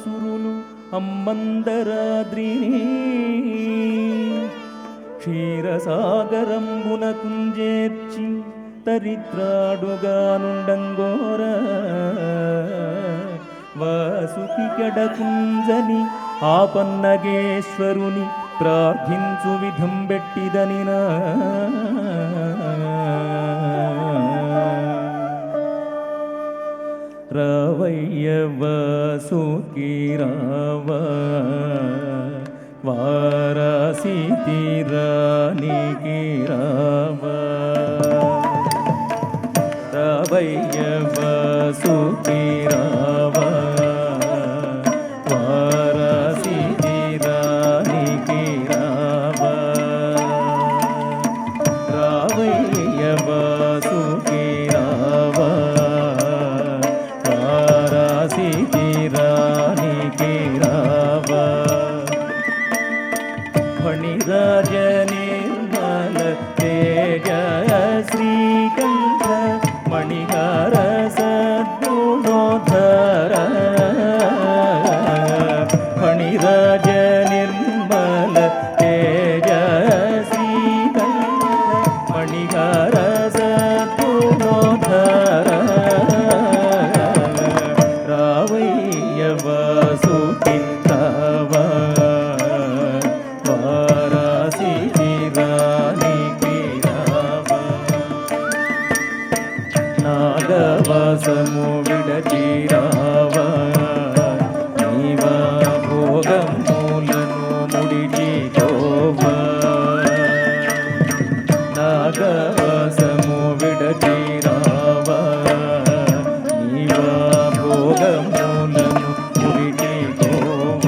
సురులు అమ్మందరాద్రిని క్షీరసాగరంబున కుంజేర్చి తరిత్రాడుగానుండంగోర వాసుకి కడకుంజని ఆపన్నగేశ్వరుని ప్రార్థించు విధం బెట్టిదనినా రావయ్య వాసుకి రావా వారాసి తీరానికి రావా రావయ్య వాసుకి రావా వారాసి తీరానికి రావా రావయ్య వాసుకి రావా వారాసి తీరానికి రావా ఫణిరాజ నిర్మల తేజ శ్రీకంఠ మణిహార సద్గుణోధర ఫణిరాజ నిర్మల తేజ శ్రీకంఠ మణిహార సద్గుణోధర రావయ్య వాసుకి రావా వారాసి తీరానికి రావా నాగవాసము విడచి రావా నీవా భోగమూలను ముడిచిపోవా నాగవాసము విడచి రావా నీవా భోగమూలను ముడిచిపోవా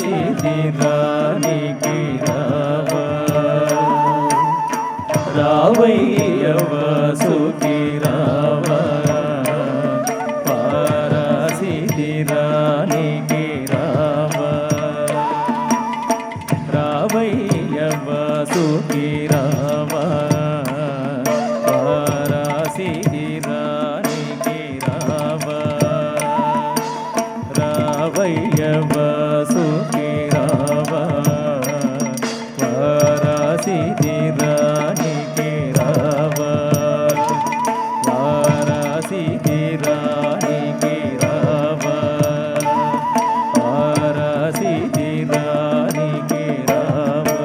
సిద్ధిరానికి రావా రావయ్య వాసుకి రావా పారాసిద్ధిరానికి రావా రావయ్య వాసుకి రావా పారాసిద్ధిరానికి రావా రావయ్య వాసుకి రావా వారాసిద్ధిరానికి రావా వారాసిద్ధిరానికి రావా వారాసిద్ధిరానికి రావా.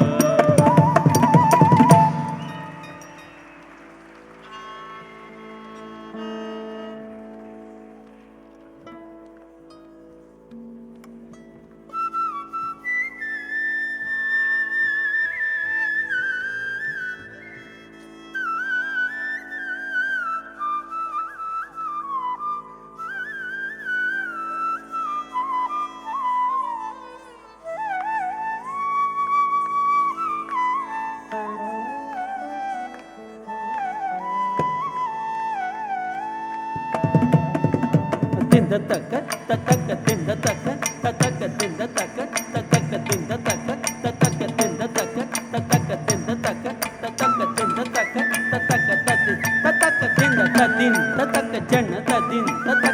తింద తక్క తక్క తింద తక్క తక్క తింద తక్క తక్క తింద తక్క తక్క తింద తక్క తక్క తింద తక్క తక్క తింద తక్క తక్క తది తక్క తింద తదిన్ తక్క జన్న తదిన్ తక్క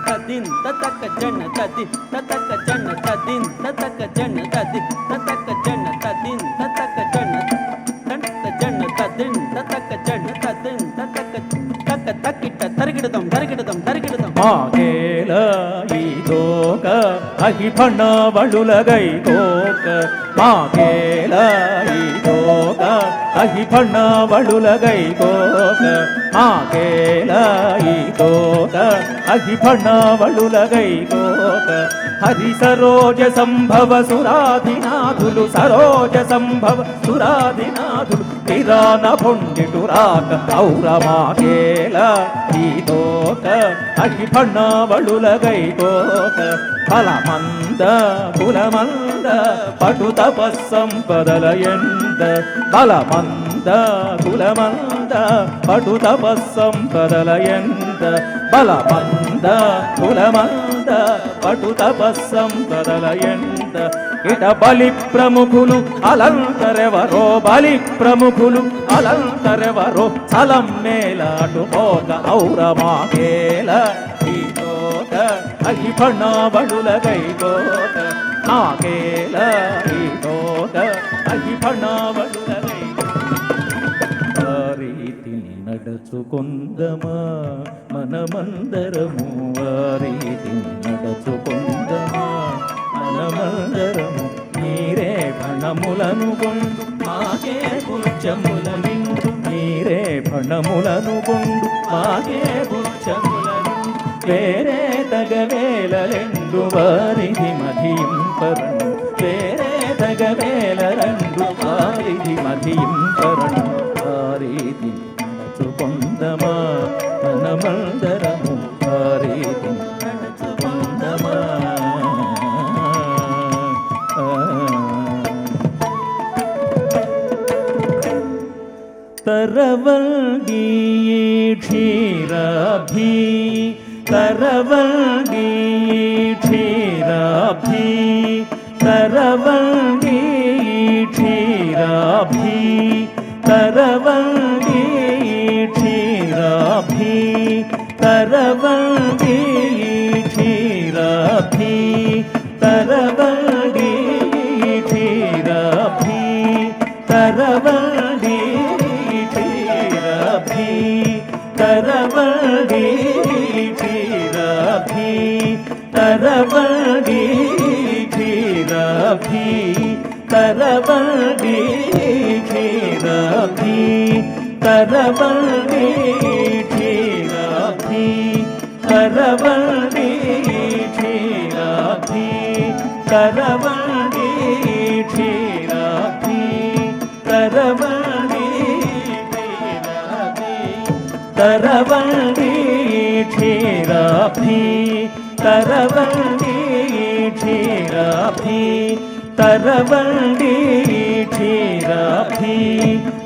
తదిన్ తక్క జన్న తదిన్ తక్క జన్న తదిన్ తక్క జన్న తదిన్ తక్క జన్న తదిన్ తక్క జన్న జన్న తదిన్ తక్క జన్న తదిన్ తక్క తక్క తక్కిట తరిగిడదాం తరిగిడదాం తరిగిడదాం మాగేల ఈదోక అహిపణ వళులగైదోక మాగేల ఈదోక అహిపణ వళులగైదోక మాగేల ఈదోక అహిపణ వళులగైదోక హరి సరోజ సంభవ సురాధినాథులు సరోజ సంభవ సురాధినాథులు తిరాన పొండిటురాక ఔరమాగేల ఈదోక అహిపణ వళులగైదోక ఫలమంద కులమంద పటు తపస్సంపదల ఎంద బలమంద కులమంద పటు తపస్సంపదల ఎంద బలమంద కులమంద పటు తపస్సంపదల ఎంద ఇట బలి ప్రముఖులు అలంతరెవరో బలి ప్రముఖులు అలంతరెవరో చలం మేలాటు పోక ఔరమాగేల ఈదోక అహిపణ వళులగైదోక నాగేల ఈదోక అహిపణ వళులగైదోక రీతిని నడచుకొందమా మనమందరము రీతిని నడచుకొందమా మనమందరము మీరే ఫణములను కొండు మాకే పుచ్చముల నిండు మీరే ఫణములను కొండు మాకే పుచ్చముల వేరే తగవేలెండు వారిది మధింపరను వేరే తగవేలెండు వారిది మధింపరను వారిది నడచుకొందమా మనమందరము వారిది నడచుకొందమా तरवल्गी क्षीराभी तरवल्गी क्षीराभी तरवल्गी क्षीराभी तरवल्गी क्षीराभी तरवल्गी क्षीराभी तरवल्गी क्षीराभी तरवल्गी तरवल्गी क्षीराभी तरवल्गी क्षीराभी तरवल्गी क्षीराभी तरवल्गी क्षीराभी तरवल्गी क्षीराभी तरवल्गी क्षीराभी तरवल्गी तरवल्गी क्षीराभी तरवल्गी ಕ್ಷೀರಾಬ್ಧಿ ತರವಂಡಿ ಕ್ಷೀರಾಬ್ಧಿ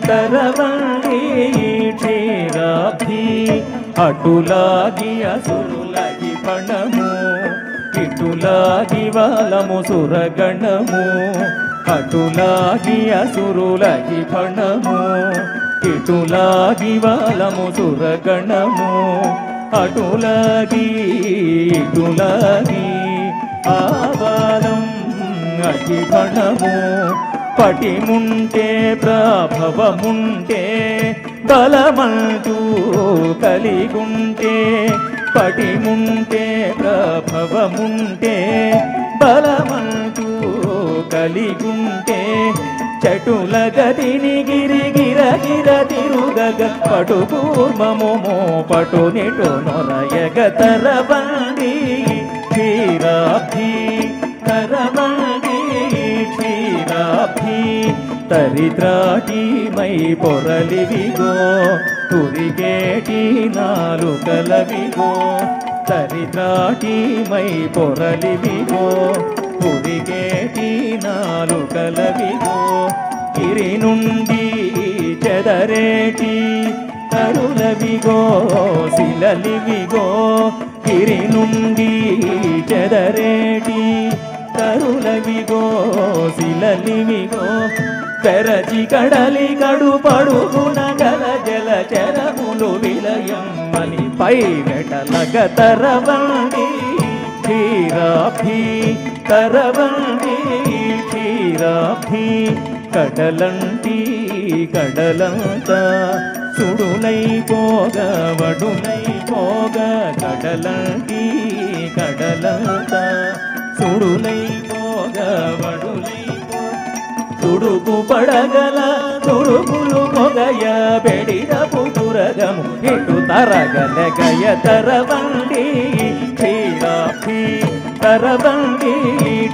తరవండి క్షీరాబ్ధి అటులాగి అసురులగి పణము ఇటులాగి వాలము సురగణము అటులాగి అసురులగి పణము ఇటులాగి వాలము సురగణము అటులాగి ఇటులాగి ఆవాలం అగి పణము పటిముంటే ప్రభవముంటే బలమంటూ కలిగుంటే పటిముంటే ప్రభవముంటే బలమంటూ కలిగుంటే చటుల గతిని గిరిగిర గిర తిరుగగ పటు కూర్మము పటు నెటు నొరయగ తరవండి క్షీరాబ్ధి తరవండి క్షీరాబ్ధి తరిత్రాటిమై పొరలివిగో తురిగేటి నాలుకలవిగో తరిత్రాటిమై పొరలివిగో తురిగేటి నాలుకలవిగో గిరి నుండి చెదరేటి తరులవిగో శిలలివిగో గిరి నుండి చెదరేటి తరులవిగో శిలలివిగో తెరచి కడలి కడు పడుగున గల జల చరములు విలయమ్మని పై వెటలగ తరవండి క్షీరాబ్ధి తరవండి క్షీరాబ్ధి కడలంటి కడలంత సుడులై పోగ వడులై పోగ కడలంటి కడలంత సుడులై పోగ వడులై తుడుపు పడగల తుడుపులు మొగయ బెడిదపు తురగము ఇటు తరగలగయ తరవండి క్షీరాబ్ధి తరవండి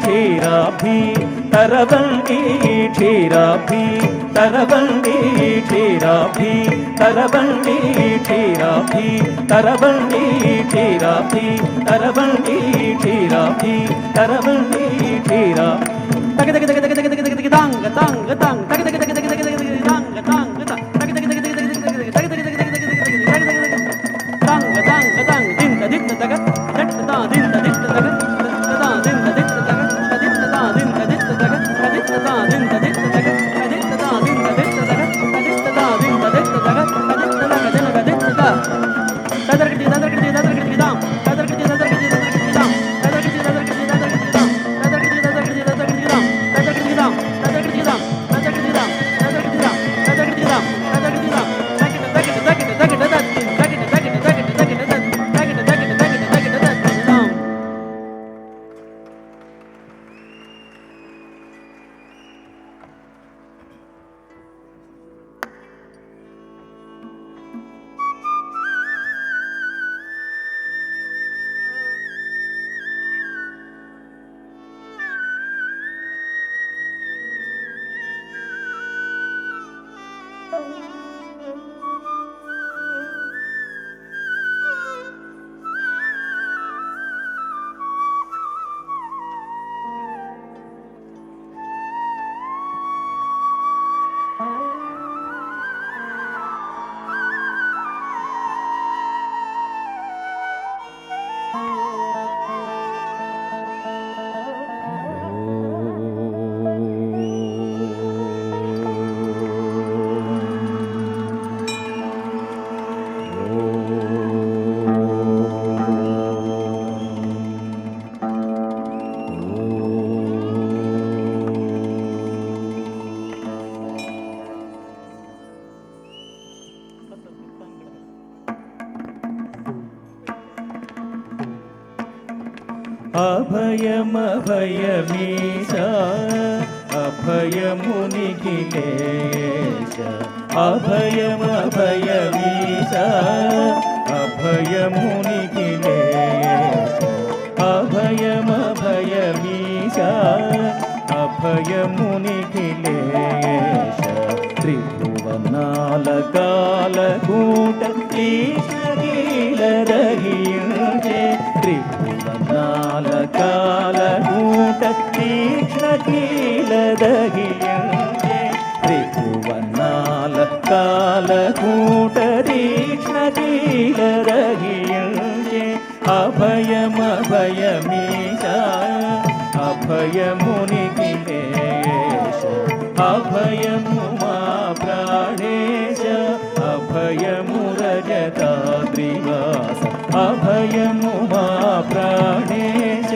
క్షీరాబ్ధి తరవండి క్షీరాబ్ధి తరవండి క్షీరాబ్ధి తరవండి క్షీరాబ్ధి తరవండి క్షీరాబ్ధి తరవండి క్షీరాబ్ధి తరవండి క్షీరాబ్ధి తగ తగ తగ తగ తగ తగ తగ తాంగ తాంగ తాంగ తగ తగ తగ తగ తగ తగ తాంగ తాంగ తాంగ తగ తగ తగ తగ తగ తగ తగ తగ తాంగ తాంగ తాంగ దింత దింత తగ దట్ట తా దింత దింత తగ తా దింత దింత తగ దింత తా దింత దింత తగ దింత తా దింత దింత తగ దింత తా దింత దింత తగ దింత తా దింత దింత తగ దింత తగ దినగ దింత తా తదర్గటి తదర్గటి తదర్గటి దాం తదర్గటి తదర్గటి తదర్గటి దాం తదర్గటి తదర్గటి తదర్గటి దాం తదర్గటి తదర్గటి తదర్గటి దాం తదర్గటి దాం తదర్గటి దాం తదర్గటి దాం తదర్గటి దాం తదర్గటి దాం తదర్గటి దాం తగట తగట తగట తగట తగట తగట తగట తగట తగట తగట తగట తగట తగట దాం అభయమభయమీశ అభయమునిఖిలేశ అభయమభయమీశ అభయమునిఖిలేశ అభయమభయమీశ అభయమునిఖిలేశ త్రిభువనాల కాలకూట ఈశ్వరీల రహించే త్రిభువనాల కాలకూట తీక్ష్ణకీలదగియంజే త్రిభువనాల కాలకూట తీక్ష్ణకీలదగియంజే అభయమభయమీశ అభయమునికిలేశ అభయము మా ప్రాణేశ అభయము రజతాద్రివాస అభయము మా ప్రాణేశ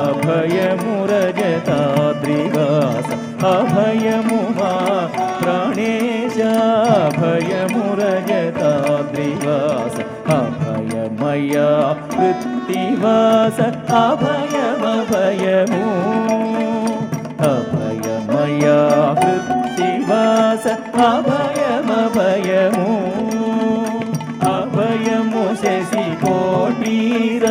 అభయము రజతాద్రివాస అభయము మా ప్రాణేశ అభయము రజతాద్రివాస అభయమయా వృత్తివాస అభయమభయము అభయమయా వృత్తివాస అభయమభయము అభయము శశి కోటీర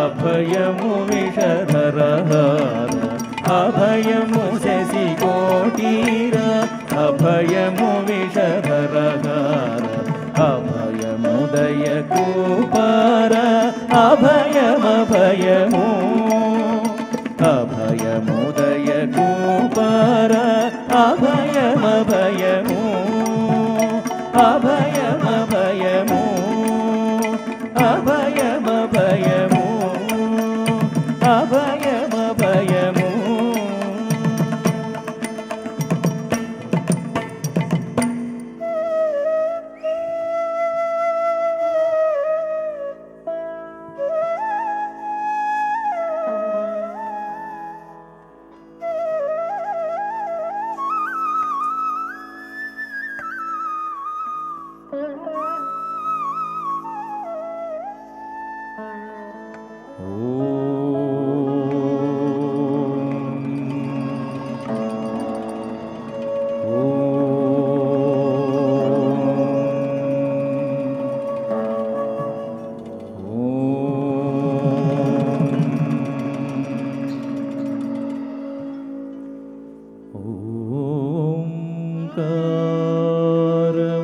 అభయము విషధరహార అభయము శశి కోటీర అభయము విషధరహార అభయముదయ కూపార అభయమభయము అభయముదయ కూపార అభయమభయము అభయమభయము అభయమభయము అభయమభయము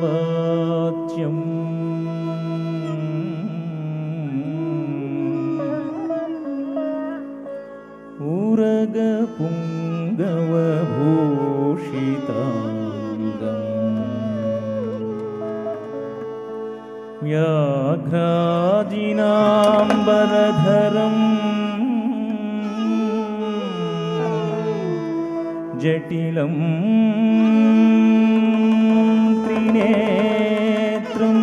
ఓంకారవాచ్యం ఉరగపుంగవభూషితాంగం వ్యాఘ్రాజినాంబరధరం జటిలం త్రినేత్రం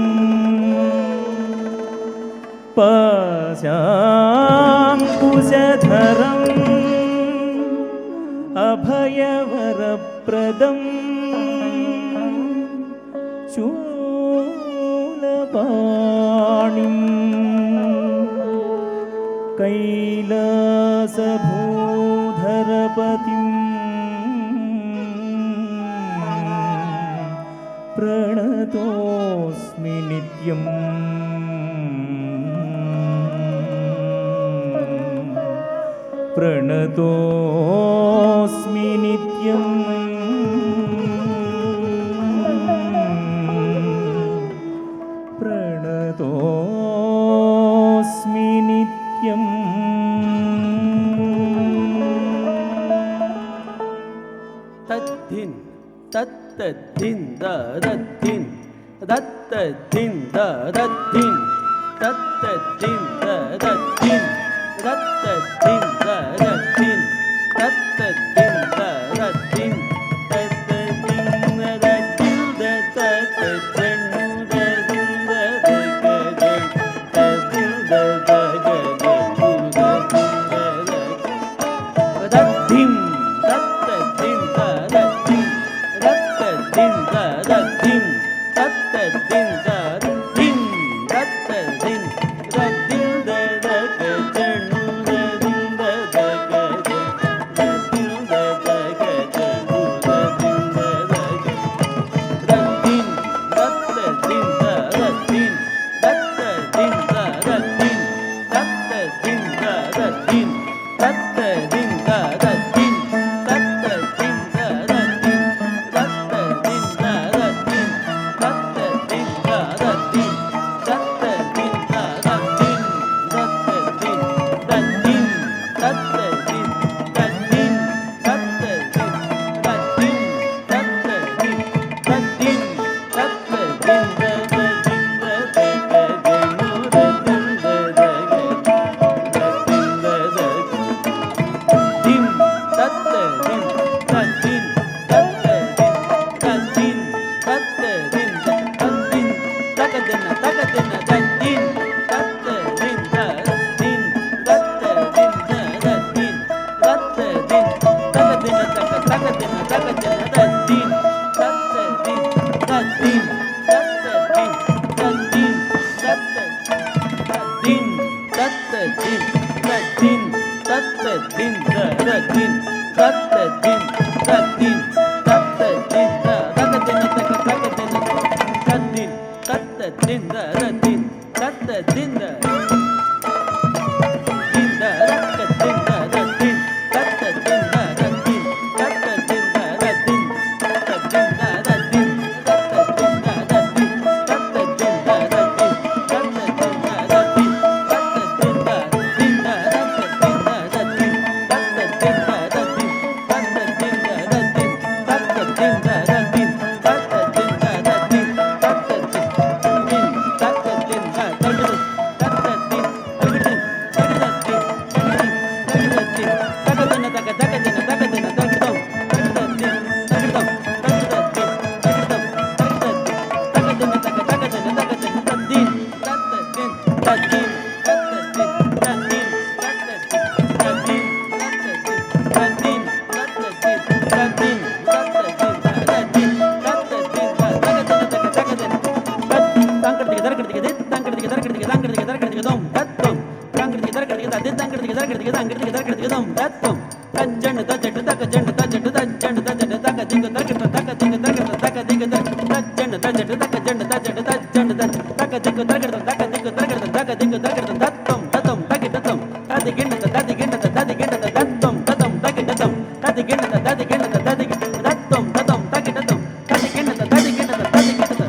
పాశాంకుశధరం అభయవరప్రదం శూలపాణిం కైలాసభూధరపతిం ప్రణతోస్మి నిత్యం ప్రణతోస్మి నిత్యం ప్రణతోస్మి నిత్యం తద్ధిన్ తత్తద్ధిన్ దదద్ధిన్ దత్తద్ధిన్ దదద్ధిన్ తత్తద్ధిన్ దదద్ధిన్ దత్తద్ధిన్ దదద్ధిన్ తత్తద్ధిన్ దదద్ధిన్ తత్తద్ధిన్ దదద్ధిన్ దత్తద్ధిన్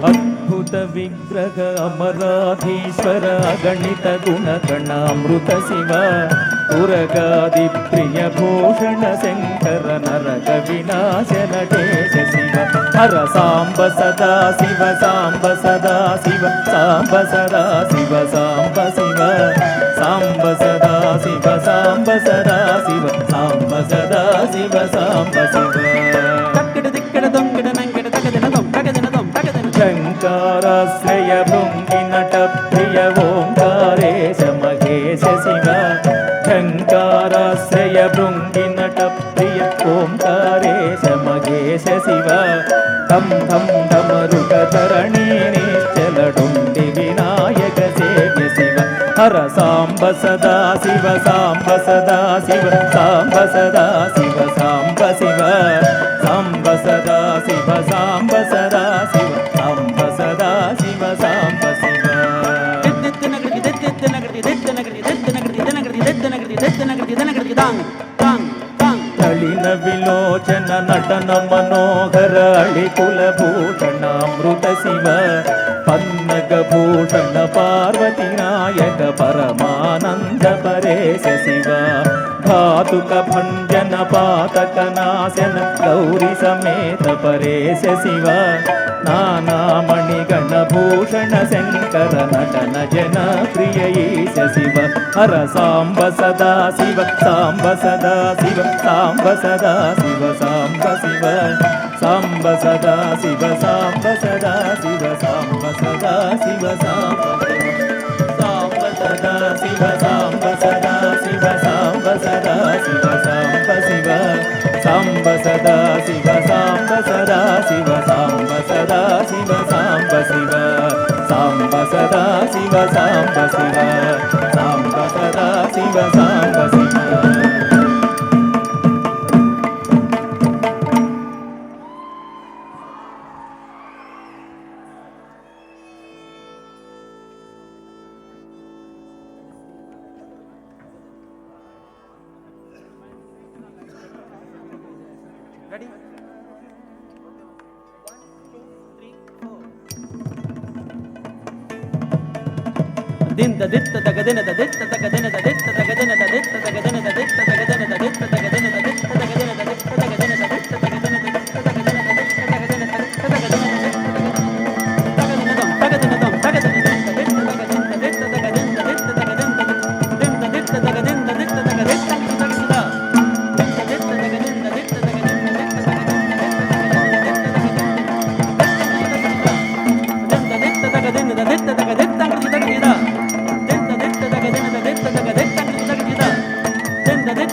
ಅದ್ಭುತ ವಿಗ್ರಹ ಅಮರಾಧೀಶ್ವರ ಗಣಿತ ಗುಣಗಣಾಮೃತ ಶಿವ ಉರಗಾದಿ ಪ್ರಿಯ ಭೂಷಣ ಶಂಕರ ನರಕ ವಿನಾಶ ನಟೇಶ ಶಿವ ಹರ ಸಾಂಬ ಸದಾ ಶಿವ ಸಾಂಬ ಸದಾ ಶಿವ ಸಾಂಬ ಸದಾ ಶಿವ ಸಾಂಬ ಶಿವ ಸಾಂಬ ಸದಾ ಶಿವ ಸಾಂಬ ಸದಾ ಶಿವ ಸಾಂಬ ಸದಾ ಶಿವ ಸಾಂಬ ಶಿವ ಶಂಕರಾಶ್ರಯ ಭೃಂಗಿ ನಟ ಪ್ರಿಯ ಓಂಕಾರೇಶ ಮಹೇಶ ಶಿವ ಶಂಕರಾಶ್ರಯ ಭೃಂಗಿ ನಟ ಪ್ರಿಯ ಓಂಕಾರೇಶ ಮಹೇಶ ಶಿವ ಧಂ ಧಂ ಧಮರುಕ ಧರಣಿ ನಿಶ್ಚಲ ಡುಂಡಿ ವಿನಾಯಕ ಸೇವ್ಯ ಶಿವ ಹರ ಸಾಂಬ ಸದಾ ಶಿವ ಸಾಂಬ ಸದಾ ಶಿವ ಸಾಂಬ ಸದಾ ಶಿವ ಸಾಂಬ ಶಿವ ಸಾಂಬ ಸದಾ ಶಿವ ಸಾಂಬ ಸದಾ ಶಿವ ಸಾಂಬ ಸದಾ ಶಿವ ಸಾಂಬ ಶಿವ ತಳಿನ ವಿಲೋಚನ ನಟನ ಮನೋಹರ ಅಳಿ ಕುಲಭೂಷಣ ಅಮೃತ ಶಿವ ಪನ್ನಗ ಭೂಷಣ ಪಾರ್ವತಿ ನಾಯಕ ಪರಮಾನಂದ ಪರೇಶ ಶಿವ ಘಾತುಕ ಭಂಜನ ಪಾತಕ ನಾಶನ ಗೌರಿ ಸಮೇತ ಪರೇಶ ಶಿವ ನಾನಾ ಮಣಿಗಣ ಭೂಷಣ ಶಂಕರ ನಟನ ಜನ ಪ್ರಿಯ ಈಶ ಶಿವ ಹರ ಸಾಂಬ ಸದಾ ಶಿವ ಸಾಂಬ ಸದಾ ಶಿವ ಸಾಂಬ ಸದಾ ಶಿವ ಸಾಂಬ ಶಿವ ಸಾಂಬ ಸದಾ ಶಿವ ಸಾಂಬ ಸದಾ ಶಿವ ಸಾಂಬ ಸದಾ ಶಿವ ಸಾಂಬ ಸಾಂಬ ಸದಾ ಶಿವ ಸಾಂಬ ಸದಾ ಶಿವ ಸಾಂಬ ಸದಾ ಶಿವ ಸಾಂಬ ಶಿವ ಸಾಂಬ ಸದಾ ಶಿವ ಸಾಂಬ ಸದಾ ಶಿವ ಸಾಂಬ ಸದಾ ಶಿವ ಸಾಂಬ ಶಿವ ಸಾಂಬ ಸದಾ ಶಿವ ಸಾಂಬ ಶಿವ ಸಾಂಬ ಸದಾ ಶಿವ ಸಾಂಬ ಶಿವ ದಿಂತ ದಿತ್ತ ತಗದಿನದ ದಿತ್ತ ತಗದಿನದ ದಿತ್ತ ತಗದಿನದ ದಿತ್ತ ತಗದಿನದ ದಿತ್ತ ತಗದಿನದ ದಿತ್ತ ತಗದಿನದ ದಿತ್ತ ತಗದಿನದ ದಿತ್ತ ತಗದಿನದ ದಿತ್ತ ತಗದಿನದ ದಿತ್ತ ತಗದಿನದ ದಿತ್ತ ತಗದಿನದ ದಿತ್ತ ತಗದಿನದಂ ತಗದಿನದಂ ತಗದಿನದ ದಿತ್ತ ತಗದಿನದ ದಿತ್ತ ತಗದಿನದ ದಿತ್ತ ತಗದಿನದ ದಿತ್ತ ತಗದಿನದ ದಿತ್ತ ತಗದಿನದ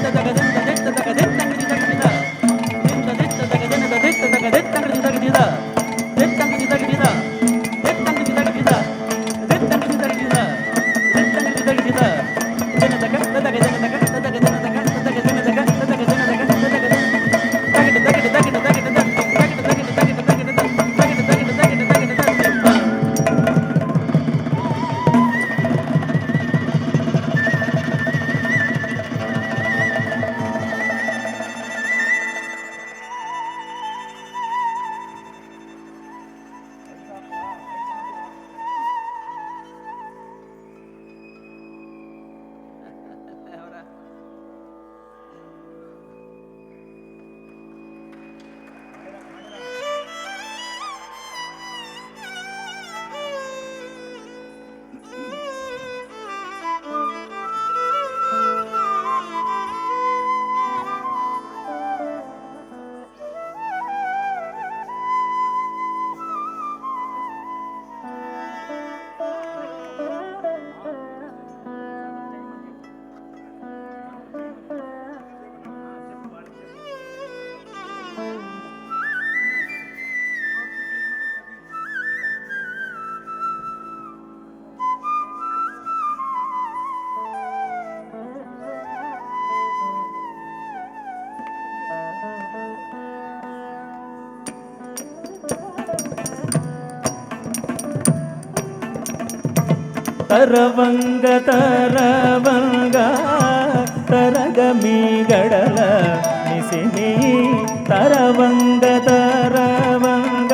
ತರವಂಗ ತರವಂಗ ತರಗಮಿ ಗಡಲ ನಿಸಿನಿ ತರವಂಗ ತರವಂಗ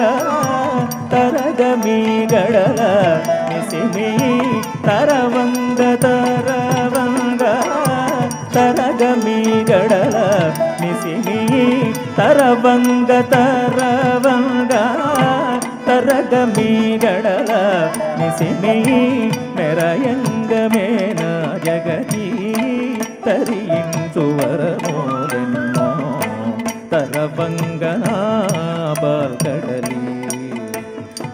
ತರಗಮಿ ಗಡಲ ನಿಸಿನಿ ತರವಂಗ ತರವಂಗ ತರಗಮಿ ಗಡಲ ನಿಸಿನಿ ತರವಂಗ ತರವಂಗ ತರಗಮಿ ಗಡಲ ನಿಸಿನಿ ಮೆರಯಂಗಮೇನ ಜಗತಿ ತರಿಂಚುವರಮೋಲೆನ್ನೋ ತರವಂಗನಾ ಬಾಲ್ಕಡಲಿ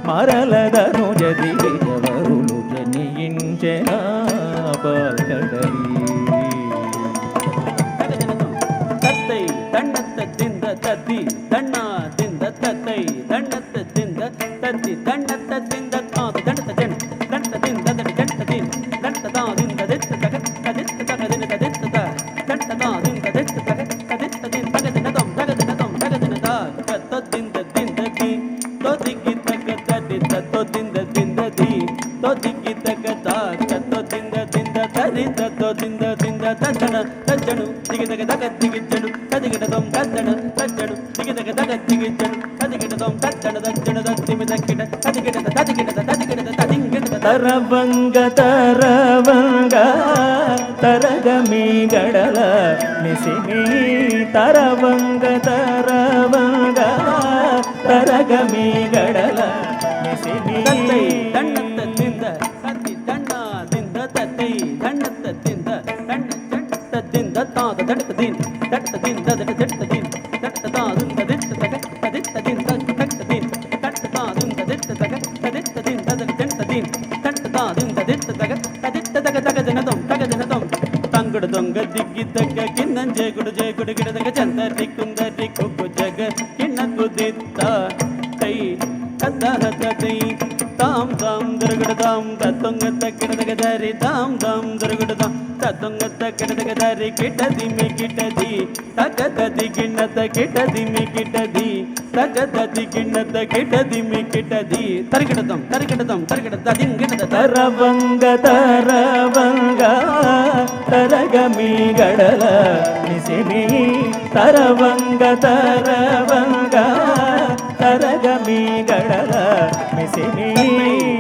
ಮರಲದನು ಜದಿಯವರುಳು ಜನಿಯಿಂಚೆನ ಬಾಲ್ಕಡಲಿ ತತ್ತೈ ದಂಡತ್ತದಿಂದ ತದ್ದಿ ದಂಡದಿಂದ ತತ್ತೈ ದಂಡತ್ತದಿಂದ ತದ್ದಿ ದಂಡತ್ತದಿಂದ ಕಾದ ದಂಡತ ಜನ ದಂಡದಿಂದ ದಂಡದಿನ್ ದಂಡದಿಂದ ದೆತ್ತ ತಗ ತದಿತ್ತ ತಗದಿನ ತದಿತ್ತ ದಂಡದಿಂದ ದೆತ್ತ ತಗ ತದಿತ್ತದಿನ್ ತಗದಿನ ದಂ ತಗದಿನ ದಂ ತಗದಿನ ದ ತದ್ದಿಂದ ದಿಂದ ದಿ ತೋದಿಕ್ಕಿ ತಗ ತದಿತ್ತ ತೋದಿಂದ ದಿಂದ ದಿ ತೋದಿಕ್ಕಿ ತಗ ತೋದಿಂದ ದಿಂದ ತದಿತ್ತ ತೋದಿಂದ ದಿಂದ ತಜ್ಜನ ತಜ್ಜನು ದಿಗಿದಗ ದಗ ದಿಗಿಜ್ಜನು ತದಿಗಿಡ ದಂ ತಜ್ಜನ ತಜ್ಜನು ದಿಗಿದಗ ದಗ ದಿಗಿಜ್ಜನು ತದಿಗಿಡ ದಂ ತಜ್ಜನ ತಜ್ಜನ ದತ್ತಿಮಿದ ಕಿಡ ತದಿಗಿಡ ತದಿಗಿಡ ತದಿಗಿಡ ತದಿಂಗಿಡ ತರವಂಗ ತರವಂಗ ತರಗಮಿ ಗಡಲ ನಿಸಿನಿ ತರವಂಗ ತರವಂಗ ತರಗಮಿ ಗಡಲ ನಿಸಿನಿ ದಂಡತ್ತದಿಂದ ಸತಿ ದಂಡದಿಂದ ತತ್ತೈ ದಂಡತ್ತದಿಂದ ದಂಡ ದಂಡತ್ತದಿಂದ ತಾದ ದಂಡತದಿನ್ ದಂಡತದಿಂದ ದಂಡತದಿನ್ ದಂಡತಾದಿಂದ ದಿತ್ತ ತಗ ತದಿತ್ತದಿನ್ ದಂಡತದಿನ್ ದಂಡತಾದಿಂದ ದಿತ್ತ ತಗ ತದಿತ್ತದಿನ್ ದಂಡತದಿನ್ ದಂಡತಾದಿಂದ ದಿತ್ತ ತಗ ತದಿತ್ತ ತಗ ತಗದಿನದಂ ತಗದಿನದಂ ತಂಗುಡ ದೊಂಗ ದಿಗ್ಗಿದ್ದಗ ಕಿನ್ನಂಜೆ ಗುಡುಜೆ ಗುಡುಗಿಡದಗ ಚಂದರಿ ಕುಂದರಿ ಕುಕ್ಕು ಜಗ ಕಿನ್ನ ಕುದಿತ್ತ ತೈ ಕದ್ದ ಹದ ತೈ ತಾಮ್ ತಾಮ್ ದರಗುಡದಾಂ ತತ್ತೊಂಗ ತಕ್ಕಿಡದಗ ದಾರಿ ತಾಮ್ ತಾಮ್ ದರಗುಡದಾಂ ತತ್ತೊಂಗ ತಕ್ಕಿಡದಗ ದಾರಿ ಕಿಟದಿಮಿ ಕಿಟದಿ ತಗದದಿ ಗಿಣ್ಣದ ಕಿಟದಿಮಿ ಕಿಟದಿ ತಗದದಿ ಗಿಣ್ಣದ ಕಿಟದಿಮಿ ಕಿಟದಿ ತರಗಿಡದಂ ತರಗಿಡದಂ ತರಗಿಡದ ದಿಂಗಿಡದ ತರವಂಗ ತರವಂಗ ತರಗಮಿ ಗಡಲ ನಿಸಿನಿ ತರವಂಗ ತರವಂಗ ತರಗಮಿ ಗಡಲ ನಿಸಿನಿ